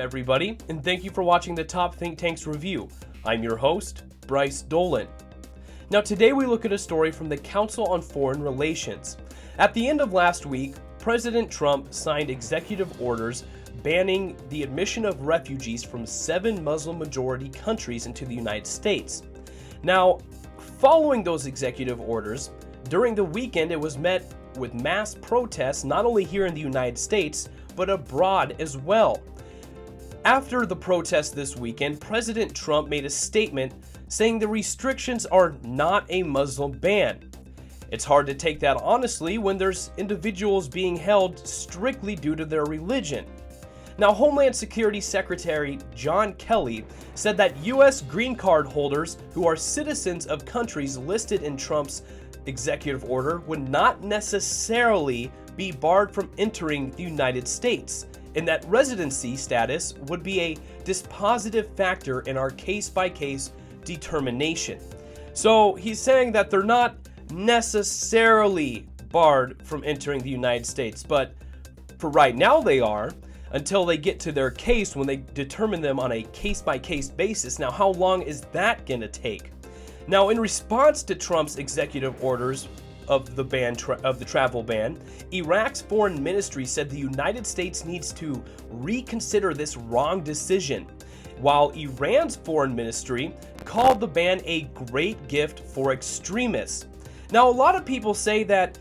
everybody, and thank you for watching the Top Think Tanks review. I'm your host, Bryce Dolan. Now today we look at a story from the Council on Foreign Relations. At the end of last week, President Trump signed executive orders banning the admission of refugees from 7 Muslim-majority countries into the United States. Now, following those executive orders, during the weekend it was met with mass protests not only here in the United States, but abroad as well. After the protests this weekend, President Trump made a statement saying the restrictions are not a Muslim ban. It's hard to take that honestly when there's individuals being held strictly due to their religion. Now, Homeland Security Secretary John Kelly said that U.S. green card holders who are citizens of countries listed in Trump's executive order would not necessarily be barred from entering the United States, and that residency status would be a dispositive factor in our case-by-case determination. So he's saying that they're not necessarily barred from entering the United States, but for right now they are, until they get to their case when they determine them on a case-by-case basis. Now, how long is that going to take? Now, in response to Trump's executive orders of the travel ban, Iraq's foreign ministry said the United States needs to reconsider this wrong decision, while Iran's foreign ministry called the ban a great gift for extremists. Now, a lot of people say that,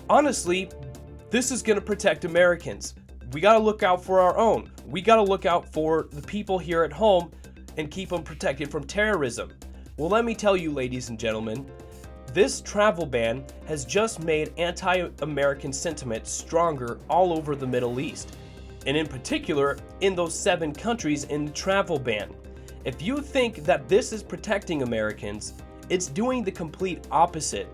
honestly, this is going to protect Americans. We got to look out for our own. We got to look out for the people here at home and keep them protected from terrorism. Well, let me tell you, ladies and gentlemen, this travel ban has just made anti-American sentiment stronger all over the Middle East, and in particular in those 7 countries in the travel ban. If you think that this is protecting Americans, it's doing the complete opposite.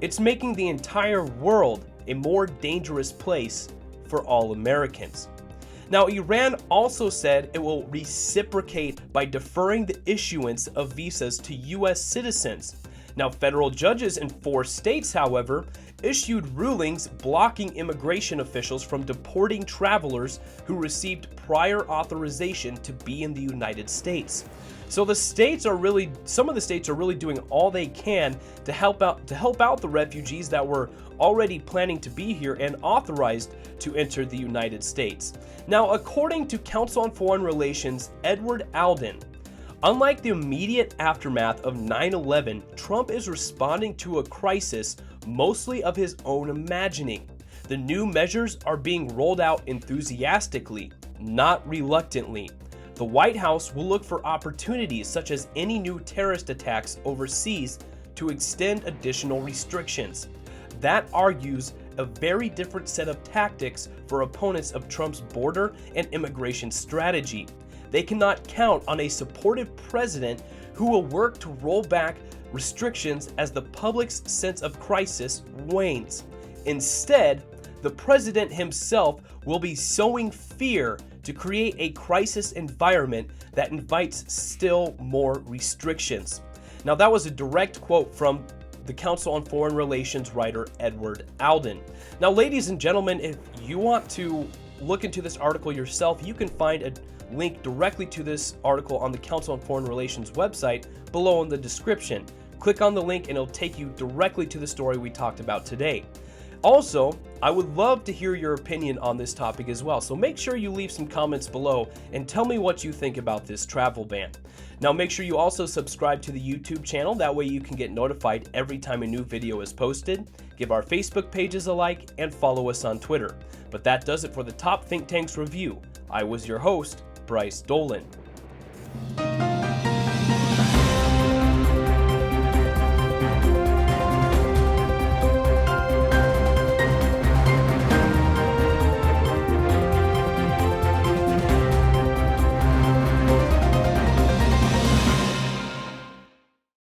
It's making the entire world a more dangerous place for all Americans. Now, Iran also said it will reciprocate by deferring the issuance of visas to U.S. citizens. Now, federal judges in 4 states, however, issued rulings blocking immigration officials from deporting travelers who received prior authorization to be in the United States. So some of the states are really doing all they can to help out the refugees that were already planning to be here and authorized to enter the United States. Now, according to Council on Foreign Relations Edward Alden, unlike the immediate aftermath of 9/11, Trump is responding to a crisis mostly of his own imagining. The new measures are being rolled out enthusiastically, not reluctantly. The White House will look for opportunities such as any new terrorist attacks overseas to extend additional restrictions. That argues a very different set of tactics for opponents of Trump's border and immigration strategy. They cannot count on a supportive president who will work to roll back restrictions as the public's sense of crisis wanes. Instead, the president himself will be sowing fear to create a crisis environment that invites still more restrictions. Now, that was a direct quote from the Council on Foreign Relations writer Edward Alden. Now, ladies and gentlemen, if you want to look into this article yourself, you can find a link directly to this article on the Council on Foreign Relations website below in the description. Click on the link and it'll take you directly to the story we talked about today. Also, I would love to hear your opinion on this topic as well, so make sure you leave some comments below and tell me what you think about this travel ban. Now, make sure you also subscribe to the YouTube channel, that way you can get notified every time a new video is posted. Give our Facebook pages a like and follow us on Twitter. But that does it for the Top Think Tanks review. I was your host, Bryce Dolan.